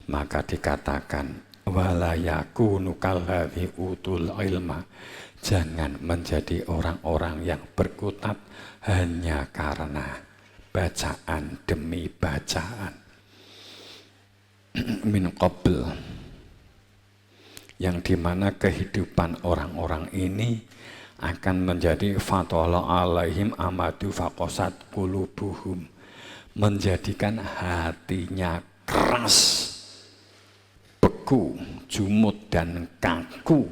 Maka dikatakan wala yakunu kalladzi utul ilma, jangan menjadi orang-orang yang berkutat hanya karena bacaan demi bacaan. Min qabl, yang dimana kehidupan orang-orang ini akan menjadi fatala alaihim amadu faqasat qulubuhum, menjadikan hatinya keras, beku, jumut dan kaku,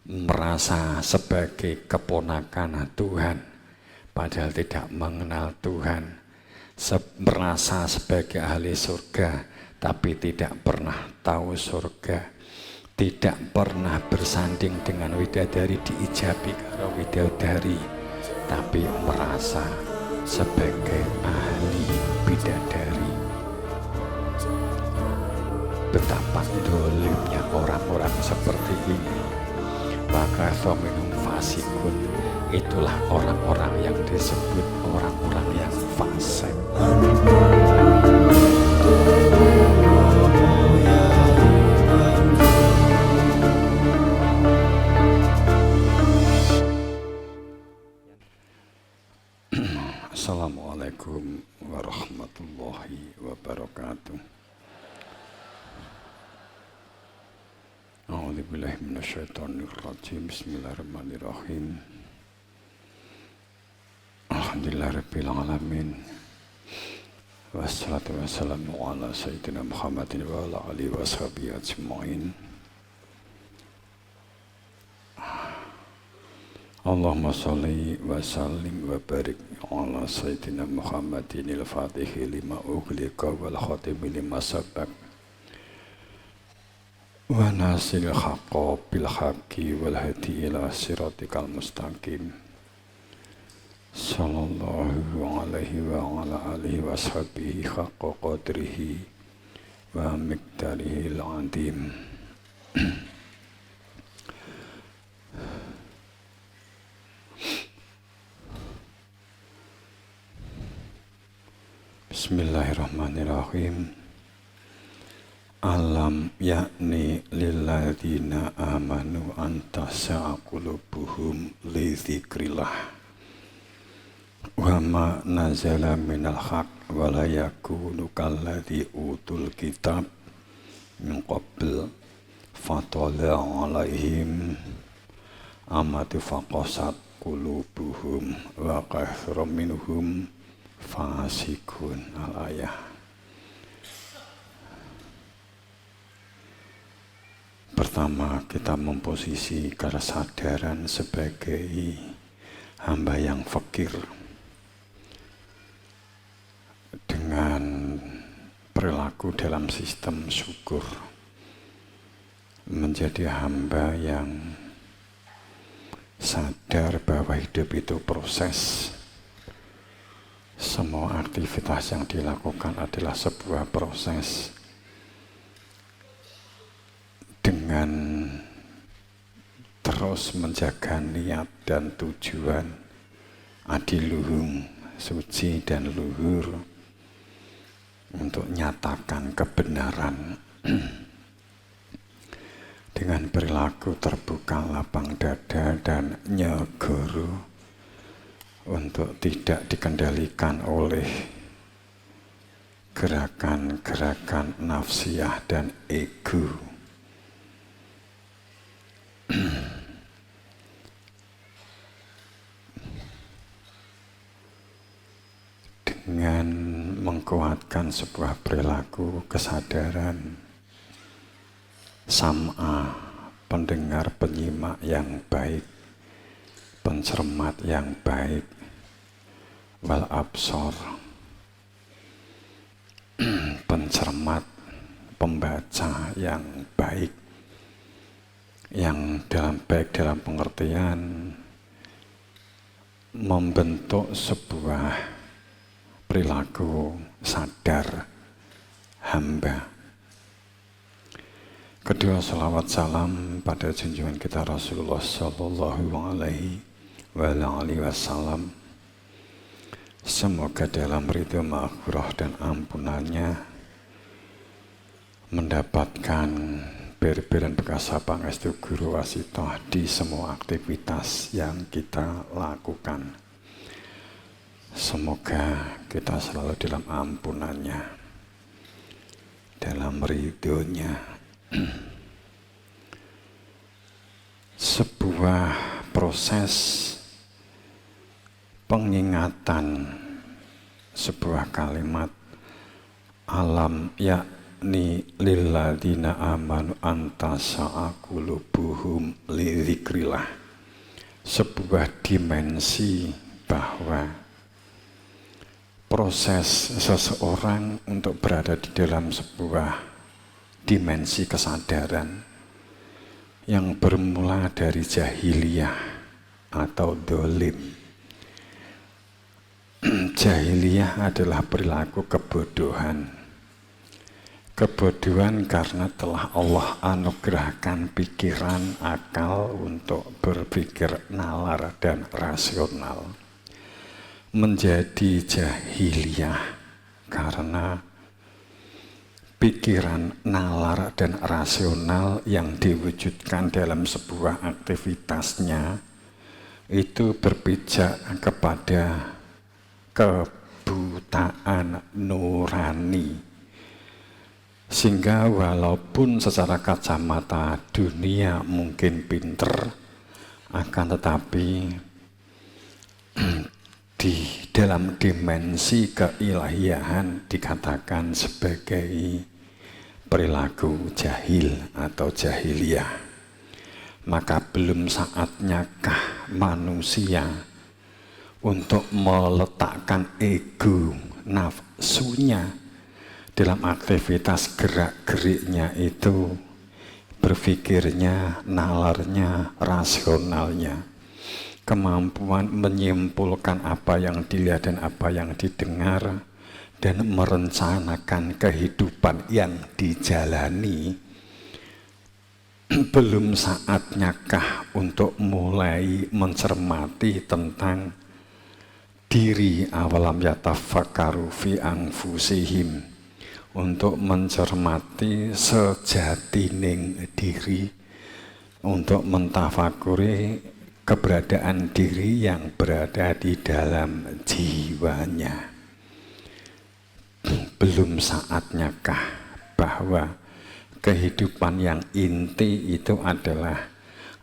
merasa sebagai keponakan Tuhan padahal tidak mengenal Tuhan, merasa sebagai ahli surga tapi tidak pernah tahu surga, tidak pernah bersanding dengan widadari, diijabi karo widadari, tapi merasa sebagai ahli bidadari. Betapa dolimnya orang-orang seperti ini. Maka minum fasikun, itulah orang-orang yang disebut orang-orang yang fasik. Assalamualaikum warahmatullahi wabarakatuh. A'udzubillahi minasyaitonirrajim. Bismillahirrahmanirrahim. Alhamdulillahirabbil alamin. Wassalatu wassalamu ala sayyidina Muhammadin wa ala alihi washabihi ajmain. Allahumma sholli wa sallim wa barik ala sayyidina Muhammadin al-Fatihi lima ughliqa wal khatimi lima sabaq wa nasil haqqa bil haqqi wal hadi ila siratikal mustaqim. Sallallahu alaihi wa ala alihi wa sahbihi haqqa qadrihi wa miqdarihi al-azim. Bismillahirrahmanirrahim. Alam yakni lilladzina amanu antasa'a qulubuhum li dzikrillah wa ma nazala minal haqq wa la yakunu kalladzi utul kitab min qabl fatala alaihim amatu faqasat qulubuhum wa kathrum minhum fasikun. Al-ayah. Pertama, kita memposisi kesadaran sebagai hamba yang fakir dengan perilaku dalam sistem syukur, menjadi hamba yang sadar bahwa hidup itu proses. Semua aktivitas yang dilakukan adalah sebuah proses. Dengan terus menjaga niat dan tujuan adiluhum, suci dan luhur, untuk nyatakan kebenaran dengan perilaku terbuka lapang dada dan nyegoro, untuk tidak dikendalikan oleh gerakan-gerakan nafsiyah dan ego. Dengan menguatkan sebuah perilaku kesadaran sam'a, pendengar penyimak yang baik, pencermat yang baik, wal absor, pencermat, pembaca yang baik, yang baik dalam pengertian membentuk sebuah perilaku sadar hamba. Kedua, salawat salam pada junjungan kita Rasulullah Sallallahu Alaihi Wasallam. Semoga dalam ridho maghfirah dan ampunannya mendapatkan beri-berian bekasa pangestu guru wasito di semua aktivitas yang kita lakukan. Semoga kita selalu dalam ampunannya, dalam ridhonya. Sebuah proses pengingatan sebuah kalimat alam yakni lilladzina amanu antasa qulubuhum lidzikrillah, sebuah dimensi bahwa proses seseorang untuk berada di dalam sebuah dimensi kesadaran yang bermula dari jahiliyah atau dolim. Jahiliyah adalah perilaku kebodohan. Kebodohan karena telah Allah anugerahkan pikiran, akal untuk berpikir nalar dan rasional. Menjadi jahiliyah karena pikiran nalar dan rasional yang diwujudkan dalam sebuah aktivitasnya itu berpijak kepada kebutaan nurani, sehingga walaupun secara kacamata dunia mungkin pinter, akan tetapi di dalam dimensi keilahian dikatakan sebagai perilaku jahil atau jahiliyah. Maka belum saatnyakah manusia untuk meletakkan ego nafsunya dalam aktivitas gerak-geriknya itu, berpikirnya, nalarnya, rasionalnya, kemampuan menyimpulkan apa yang dilihat dan apa yang didengar, dan merencanakan kehidupan yang dijalani. Belum saatnyakah untuk mulai mencermati tentang diri, awalam yatafakkaru fi anfusihim, untuk mencermati sejatining diri, untuk mentafakuri keberadaan diri yang berada di dalam jiwanya. Belum saatnyakah bahwa kehidupan yang inti itu adalah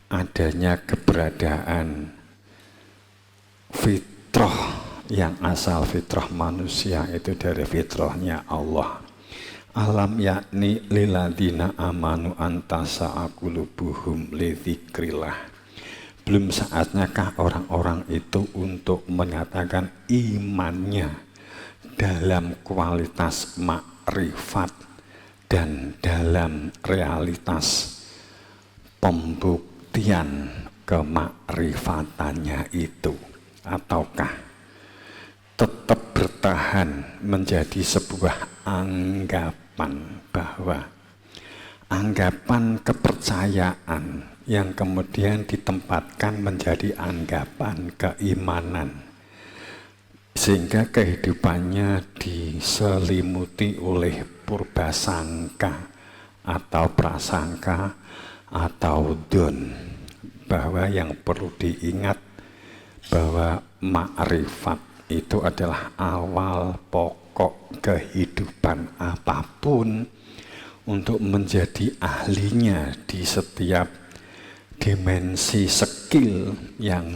adanya keberadaan fitrah yang asal fitrah manusia itu dari fitrahnya Allah. Alam yakni lilladzina amanu antasa qulubuhum lidzikrillah. Belum saatnyakah orang-orang itu untuk menyatakan imannya dalam kualitas makrifat dan dalam realitas pembuktian kemakrifatannya itu, ataukah tetap bertahan menjadi sebuah anggapan bahwa anggapan kepercayaan yang kemudian ditempatkan menjadi anggapan keimanan, sehingga kehidupannya diselimuti oleh purbasangka atau prasangka atau don, bahwa yang perlu diingat bahwa makrifat itu adalah awal pokok kehidupan apapun untuk menjadi ahlinya di setiap dimensi skill yang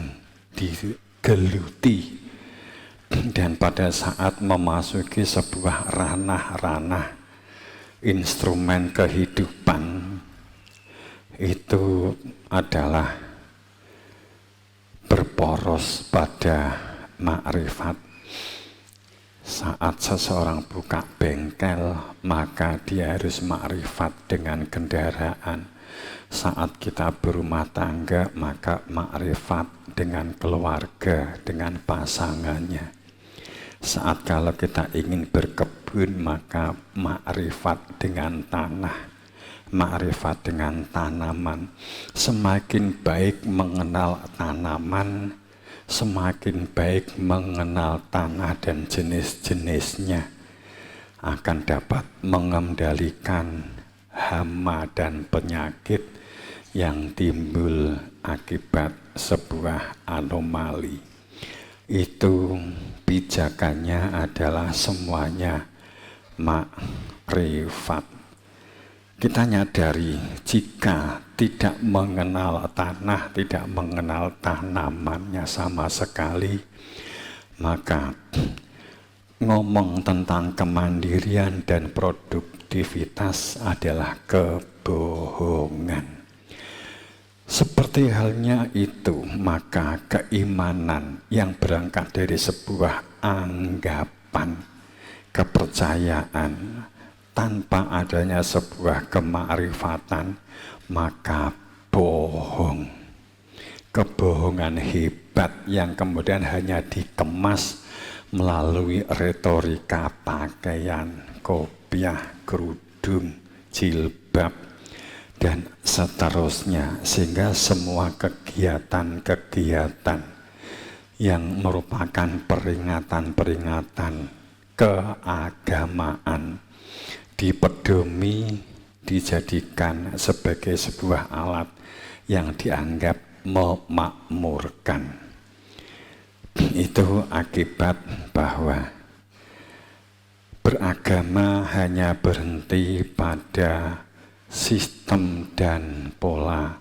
digeluti. Dan pada saat memasuki sebuah ranah-ranah instrumen kehidupan, itu adalah berporos pada makrifat. Saat seseorang buka bengkel, maka dia harus makrifat dengan kendaraan. Saat kita berumah tangga, maka makrifat dengan keluarga, dengan pasangannya. Saat kalau kita ingin berkebun, maka makrifat dengan tanah, makrifat dengan tanaman. Semakin baik mengenal tanaman, semakin baik mengenal tanah dan jenis-jenisnya, akan dapat mengendalikan hama dan penyakit yang timbul akibat sebuah anomali. Itu pijakannya adalah semuanya makrifat. Kita nyadari jika tidak mengenal tanah, tidak mengenal tanamannya sama sekali, maka ngomong tentang kemandirian dan produktivitas adalah kebohongan. Seperti halnya itu, maka keimanan yang berangkat dari sebuah anggapan, kepercayaan, tanpa adanya sebuah kemakrifatan, maka bohong. Kebohongan hebat yang kemudian hanya dikemas melalui retorika pakaian, kopiah, kerudung, jilbab, dan seterusnya. Sehingga semua kegiatan-kegiatan yang merupakan peringatan-peringatan keagamaan dipedomi, dijadikan sebagai sebuah alat yang dianggap memakmurkan. Itu akibat bahwa beragama hanya berhenti pada sistem dan pola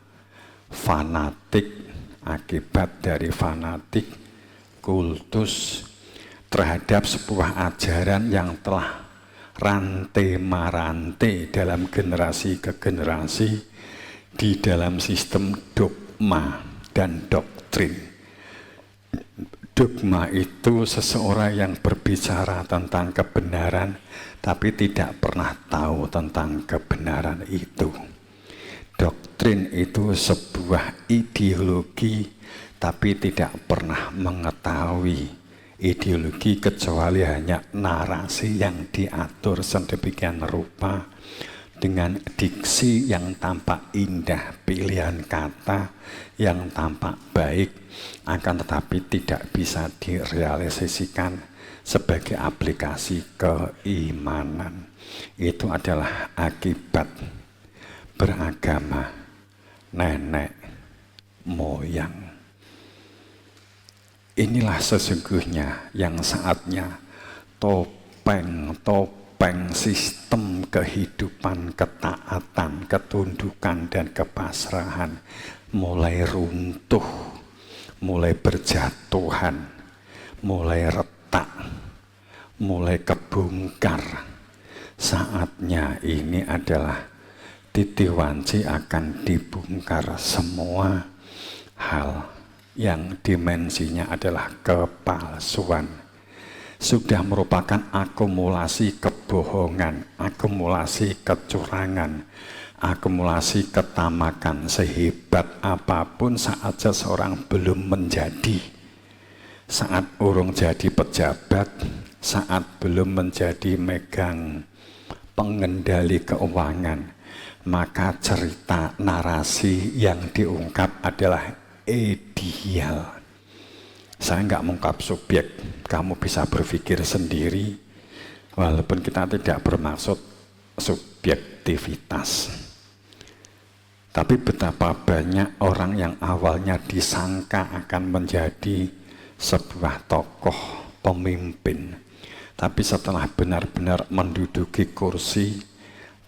fanatik, akibat dari fanatik kultus terhadap sebuah ajaran yang telah rantai-marantai dalam generasi ke generasi di dalam sistem dogma dan doktrin. Dogma itu seseorang yang berbicara tentang kebenaran tapi tidak pernah tahu tentang kebenaran itu. Doktrin itu sebuah ideologi tapi tidak pernah mengetahui ideologi kecuali hanya narasi yang diatur sedemikian rupa dengan diksi yang tampak indah, pilihan kata yang tampak baik, akan tetapi tidak bisa direalisasikan sebagai aplikasi keimanan. Itu adalah akibat beragama nenek moyang. Inilah sesungguhnya yang saatnya topeng sistem kehidupan, ketaatan, ketundukan, dan kepasrahan mulai runtuh, mulai berjatuhan, mulai retak, mulai kebongkar. Saatnya ini adalah titik wanci akan dibongkar semua hal yang dimensinya adalah kepalsuan. Sudah merupakan akumulasi kebohongan, akumulasi kecurangan, akumulasi ketamakan. Sehebat apapun saat seseorang belum menjadi, saat urung jadi pejabat, saat belum menjadi megang pengendali keuangan, maka cerita narasi yang diungkap adalah ideal. Saya nggak mengungkap subjek, kamu bisa berpikir sendiri, walaupun kita tidak bermaksud subjektivitas. Tapi betapa banyak orang yang awalnya disangka akan menjadi sebuah tokoh pemimpin, tapi setelah benar-benar menduduki kursi,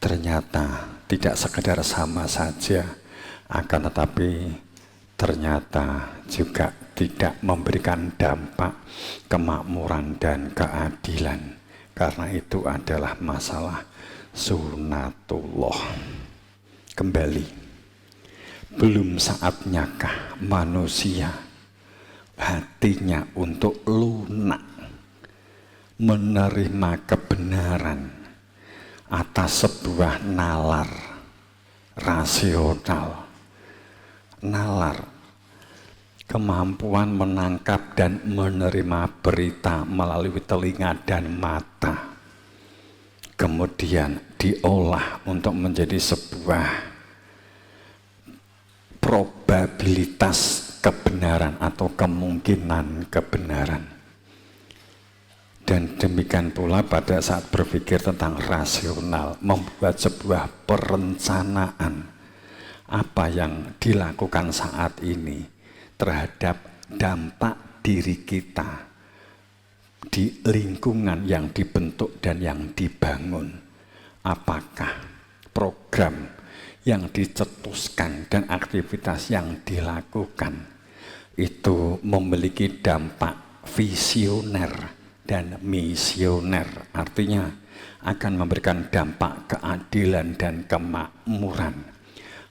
ternyata tidak sekedar sama saja, akan tetapi ternyata juga tidak memberikan dampak kemakmuran dan keadilan. Karena itu adalah masalah sunatullah. Kembali, belum saatnyakah manusia hatinya untuk lunak menerima kebenaran atas sebuah nalar rasional, nalar kemampuan menangkap dan menerima berita melalui telinga dan mata, kemudian diolah untuk menjadi sebuah probabilitas kebenaran atau kemungkinan kebenaran. Dan demikian pula pada saat berpikir tentang rasional, membuat sebuah perencanaan apa yang dilakukan saat ini terhadap dampak diri kita di lingkungan yang dibentuk dan yang dibangun. Apakah program yang dicetuskan dan aktivitas yang dilakukan itu memiliki dampak visioner dan misioner, artinya akan memberikan dampak keadilan dan kemakmuran,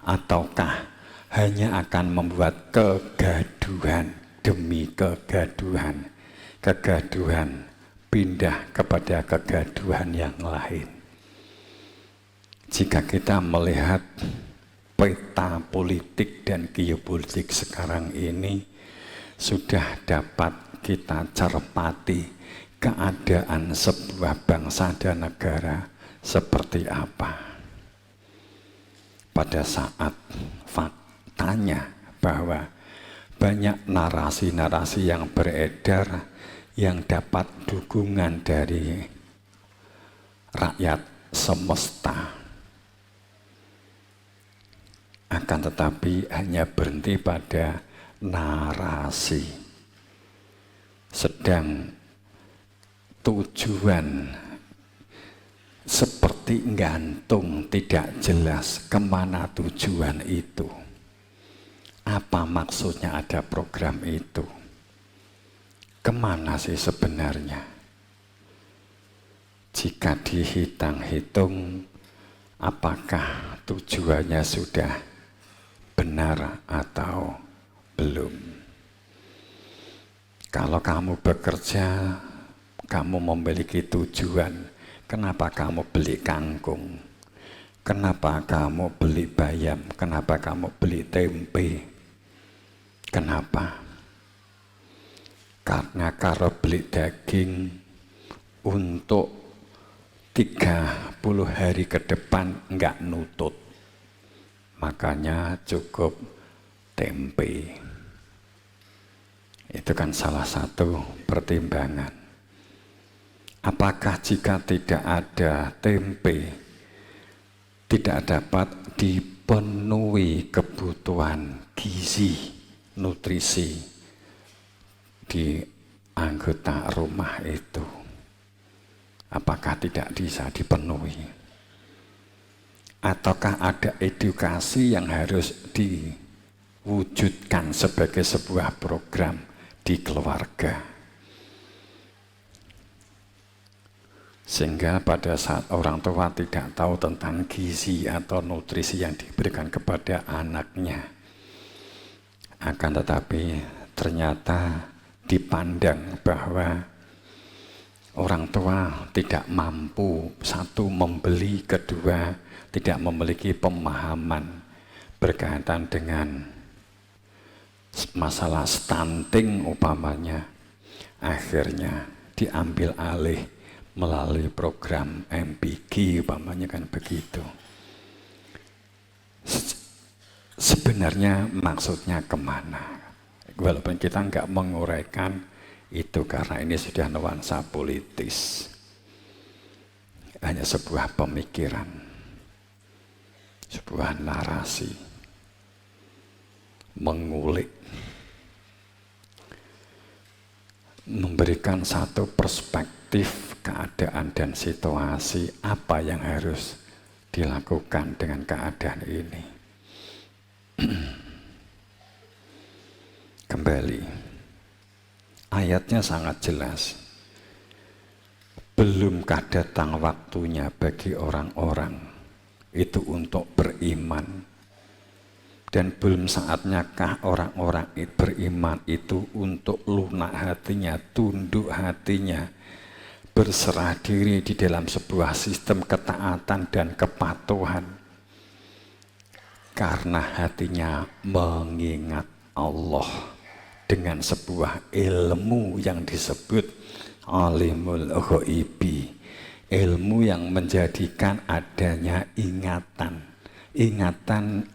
ataukah hanya akan membuat kegaduhan demi kegaduhan, kegaduhan pindah kepada kegaduhan yang lain. Jika kita melihat peta politik dan geopolitik sekarang ini, sudah dapat kita cermati keadaan sebuah bangsa dan negara seperti apa. Pada saat faktanya bahwa banyak narasi-narasi yang beredar yang dapat dukungan dari rakyat semesta, akan tetapi hanya berhenti pada narasi, sedang tujuan seperti gantung, tidak jelas kemana tujuan itu. Apa maksudnya ada program itu? Kemana sih sebenarnya? Jika dihitung-hitung, apakah tujuannya sudah benar atau belum? Kalau kamu bekerja, kamu memiliki tujuan. Kenapa kamu beli kangkung? Kenapa kamu beli bayam? Kenapa kamu beli tempe? Kenapa? Karena kalau beli daging untuk 30 hari ke depan enggak nutut, makanya cukup tempe. Itu kan salah satu pertimbangan. Apakah jika tidak ada tempe, tidak dapat dipenuhi kebutuhan gizi, nutrisi di anggota rumah itu? Apakah tidak bisa dipenuhi? Ataukah ada edukasi yang harus diwujudkan sebagai sebuah program di keluarga? Sehingga pada saat orang tua tidak tahu tentang gizi atau nutrisi yang diberikan kepada anaknya, akan tetapi ternyata dipandang bahwa orang tua tidak mampu, satu membeli, kedua tidak memiliki pemahaman berkaitan dengan masalah stunting umpamanya, akhirnya diambil alih melalui program MPG umpamanya, kan begitu. Sebenarnya maksudnya kemana? Walaupun kita nggak menguraikan itu karena ini sudah nuansa politis, hanya sebuah pemikiran, sebuah narasi, mengulik, memberikan satu perspektif keadaan dan situasi apa yang harus dilakukan dengan keadaan ini. Kembali, ayatnya sangat jelas. Belumkah datang waktunya bagi orang-orang itu untuk beriman, dan belum saatnyakah orang-orang beriman itu untuk lunak hatinya, tunduk hatinya, berserah diri di dalam sebuah sistem ketaatan dan kepatuhan, karena hatinya mengingat Allah dengan sebuah ilmu yang disebut alimul ghaibi, ilmu yang menjadikan adanya ingatan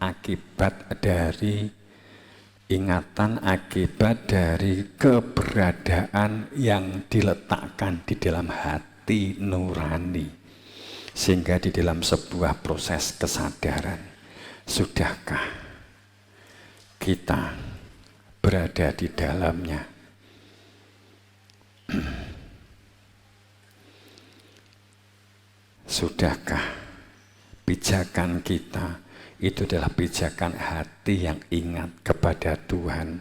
akibat dari Ingatan akibat dari keberadaan yang diletakkan di dalam hati nurani. Sehingga di dalam sebuah proses kesadaran, sudahkah kita berada di dalamnya? Sudahkah pijakan kita itu adalah pijakan hati yang ingat kepada Tuhan,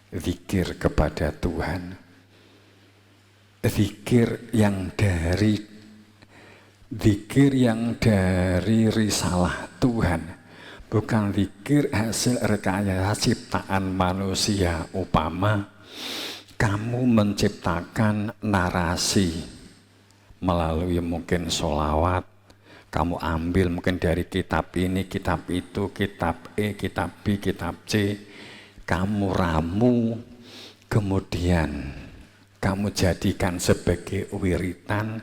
zikir kepada Tuhan, zikir yang dari risalah Tuhan, bukan zikir hasil rekayasa ciptaan manusia. Upama kamu menciptakan narasi melalui mungkin sholawat, kamu ambil mungkin dari kitab ini, kitab itu, kitab E, kitab B, kitab C, kamu ramu, kemudian kamu jadikan sebagai wiritan,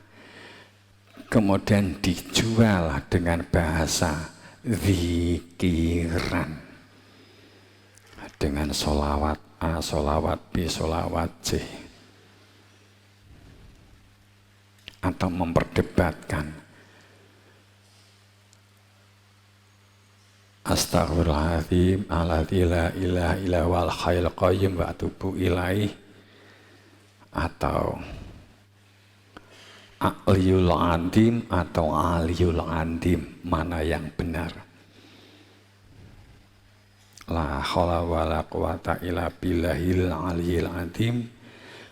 kemudian dijual dengan bahasa zikiran, dengan sholawat A, sholawat B, sholawat C, atau memperdebatkan Astaghfirullahaladzim alladzi la ilaha illa huwal hayyul qayyum wa atubu ilaih, atau Aliyul Andim atau Aliyul Andim, mana yang benar? La haula wala quwata illa billahil aliyil andim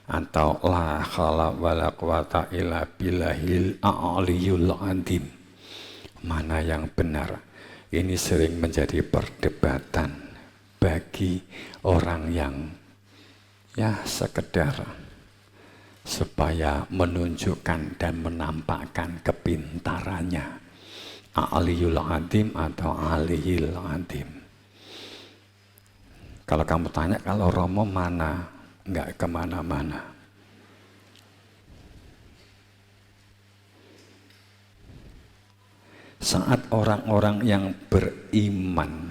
atau la haula wala quwata illa billahil aliyul andim, mana yang benar? Ini sering menjadi perdebatan bagi orang yang ya sekedar supaya menunjukkan dan menampakkan kepintarannya, Aliyul Andim atau Aliyil Andim. Kalau kamu tanya, kalau Romo mana? Enggak kemana-mana. Saat orang-orang yang beriman,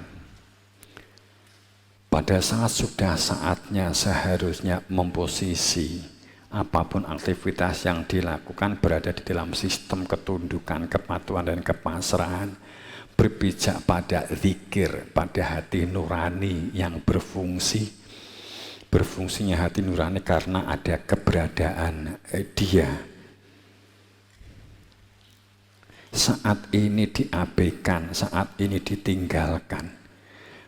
pada saat sudah saatnya seharusnya memposisi apapun aktivitas yang dilakukan berada di dalam sistem ketundukan, kepatuhan dan kepasrahan, berpijak pada zikir, pada hati nurani yang berfungsi. Berfungsinya hati nurani karena ada keberadaan dia. Saat ini diabaikan, saat ini ditinggalkan,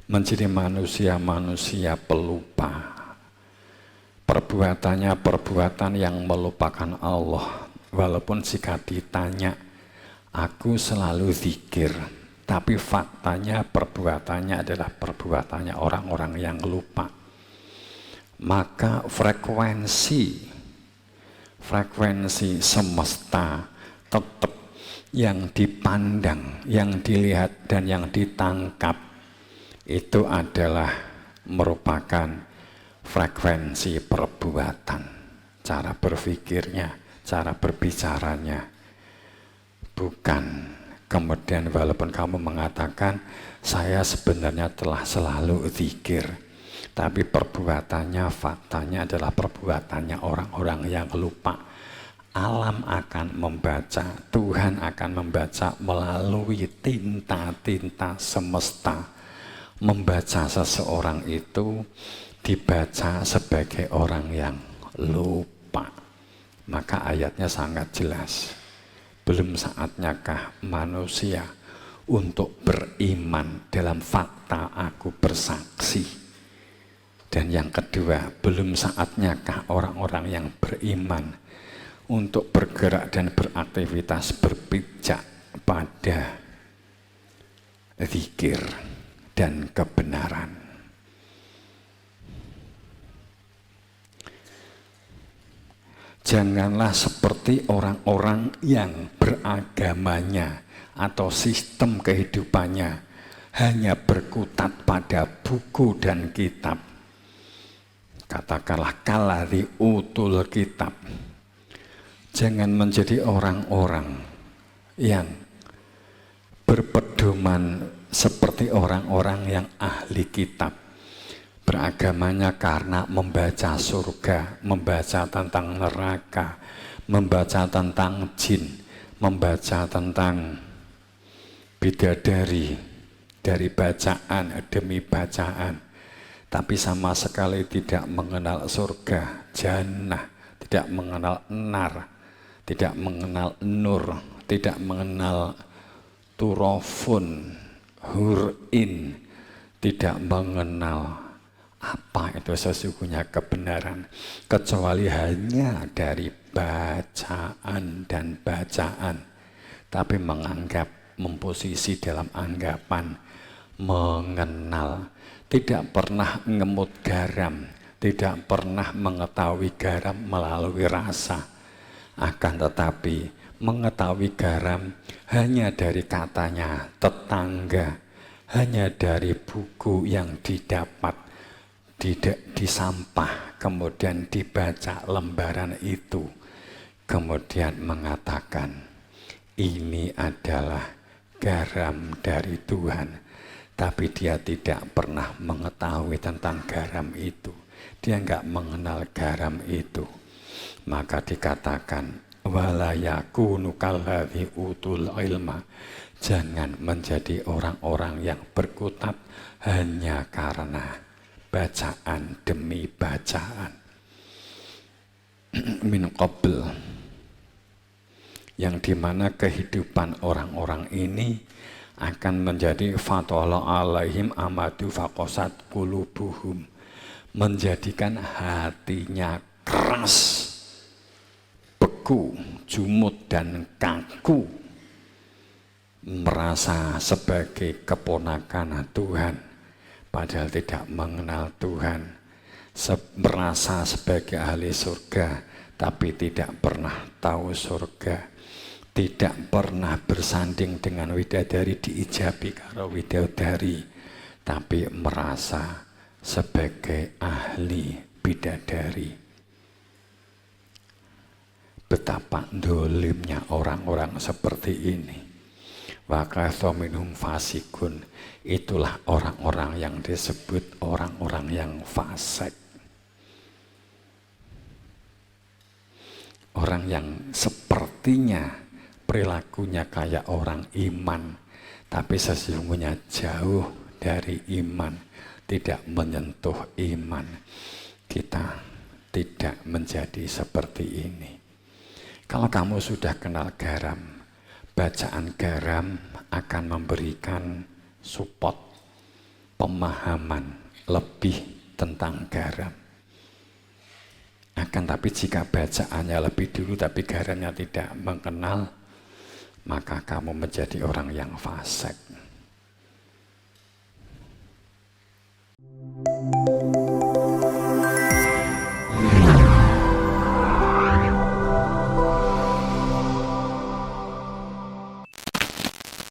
menjadi manusia-manusia pelupa. Perbuatannya perbuatan yang melupakan Allah. Walaupun jika ditanya, aku selalu zikir, tapi faktanya perbuatannya adalah perbuatannya orang-orang yang lupa. Maka frekuensi semesta tetap yang dipandang, yang dilihat dan yang ditangkap itu adalah merupakan frekuensi perbuatan, cara berpikirnya, cara berbicaranya. Bukan kemudian walaupun kamu mengatakan saya sebenarnya telah selalu zikir, tapi perbuatannya, faktanya adalah perbuatannya orang-orang yang lupa. Alam akan membaca, Tuhan akan membaca melalui tinta-tinta semesta. Membaca seseorang itu dibaca sebagai orang yang lupa. Maka ayatnya sangat jelas. Belum saatnyakah manusia untuk beriman dalam fakta aku bersaksi? Dan yang kedua, belum saatnyakah orang-orang yang beriman untuk bergerak dan beraktivitas berpijak pada zikir dan kebenaran. Janganlah seperti orang-orang yang beragamanya atau sistem kehidupannya hanya berkutat pada buku dan kitab. Katakanlah kalari utul kitab. Jangan menjadi orang-orang yang berpedoman seperti orang-orang yang ahli kitab. Beragamanya karena membaca surga, membaca tentang neraka, membaca tentang jin, membaca tentang bidadari dari bacaan demi bacaan, tapi sama sekali tidak mengenal surga, jannah, tidak mengenal nar, tidak mengenal nur, tidak mengenal turofun, hurin, tidak mengenal apa itu sesungguhnya kebenaran, kecuali hanya dari bacaan dan bacaan, tapi menganggap, memposisi dalam anggapan mengenal, tidak pernah ngemut garam, tidak pernah mengetahui garam melalui rasa, akan tetapi mengetahui garam hanya dari katanya tetangga, hanya dari buku yang didapat di sampah, kemudian dibaca lembaran itu, kemudian mengatakan ini adalah garam dari Tuhan, tapi dia tidak pernah mengetahui tentang garam itu, dia enggak mengenal garam itu, maka dikatakan wala yakunu kalladzi utul ilma, jangan menjadi orang-orang yang berkutat hanya karena bacaan demi bacaan. Min qabl, yang dimana kehidupan orang-orang ini akan menjadi fatala alaihim amadu faqasat qulubuhum, menjadikan hatinya keras, beku, jumut dan kaku, merasa sebagai keponakan Tuhan padahal tidak mengenal Tuhan, merasa sebagai ahli surga tapi tidak pernah tahu surga, tidak pernah bersanding dengan widadari, diijabi karo widadari, tapi merasa sebagai ahli bidadari. Betapa dolimnya orang-orang seperti ini. Wa katha minhum fasikun, itulah orang-orang yang disebut orang-orang yang fasik. Orang yang sepertinya perilakunya kayak orang iman, tapi sesungguhnya jauh dari iman, tidak menyentuh iman. Kita tidak menjadi seperti ini. Kalau kamu sudah kenal garam, bacaan garam akan memberikan support, pemahaman lebih tentang garam. Akan tapi jika bacaannya lebih dulu tapi garamnya tidak mengenal, maka kamu menjadi orang yang fasik.